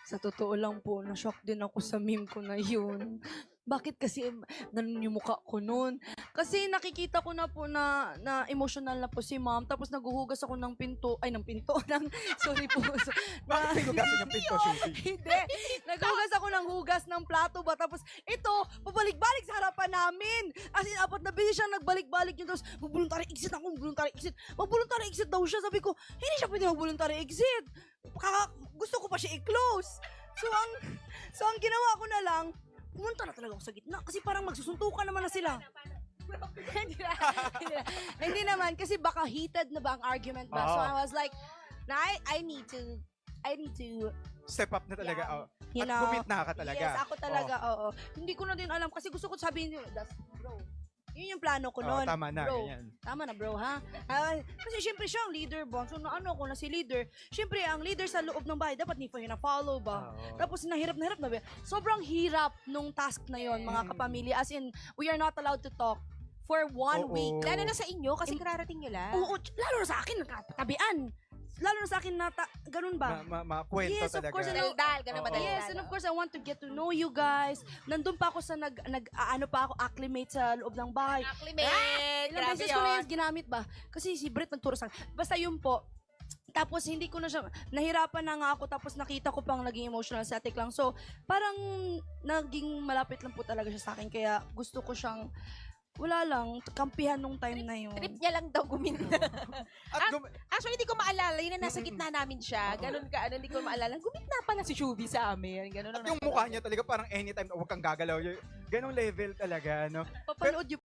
Sa totoo lang po, na-shock din ako sa meme ko na yun. Bakit kasi ganun yung mukha ko noon? Kasi nakikita ko na po na emotional na po si ma'am. Tapos naguhugas ako ng pinto. Ay, ng pinto. Sorry po. Bakit hinugasan yung pinto, Shubi? Hindi. Naghugas ako ng hugas ng plato ba? Tapos ito, pabalik-balik sa harapan namin. As in, apat na beses siya nagbalik-balik yun. Tapos mag-voluntary exit ako, mag-voluntary exit. Mag-voluntary exit daw siya. Sabi ko, hindi siya pwede mag-voluntary exit. Gusto ko pa siya i-close. So ang ginawa ko na lang, pumunta na talaga ako sa gitna. Kasi parang magsusuntukan naman na sila. Hindi naman, kasi baka heated na ba ang argument ba? So I was like, I need to Step up na talaga. Yeah. Oh. You At know, gumit na ka talaga. Yes, ako talaga, oo. Hindi ko na din alam kasi gusto ko sabihin nyo, bro. Yun yung plano ko noon. Tama na, bro. ganyan. Tama na, bro, ha? Kasi syempre siya ang leader, bon. So, ano ko na si leader. Syempre, ang leader sa loob ng bahay, dapat ni na-follow ba? Oo. Tapos, nahirap na ba? Sobrang hirap nung task na yon mga kapamilya. As in, we are not allowed to talk for 1 Oo. week. Lalo na sa inyo, kasi kararating nyo lang. Oo, lalo na sa akin, nagkatabian. Lalo na sa akin, ganun ba? Makwento Yes, of talaga. course, Daldal, ganun ba Oo. Yes, and of course, I want to get to know you guys. Nandun pa ako sa acclimate sa loob ng bahay. Acclimate! Ilang beses ko na yung ginamit ba? Kasi si Brit nagturo sa akin. Basta yun po. Tapos hindi ko na siya, nahirapan na nga ako, tapos nakita ko pang naging emotional static lang. So, parang naging malapit lang po talaga siya sa akin. Kaya gusto ko siyang, wala lang, kampihan nung time na yun. Trip niya lang daw guminda. At Actually, hindi ko maalala. Yun na nasa gitna namin siya. Ganun ka, hindi ko maalala. Gumitna pala si Shubi sa amin. Ganun yung mukha niya talaga parang anytime, huwag kang gagalaw. Ganong level talaga, no? Papanood yung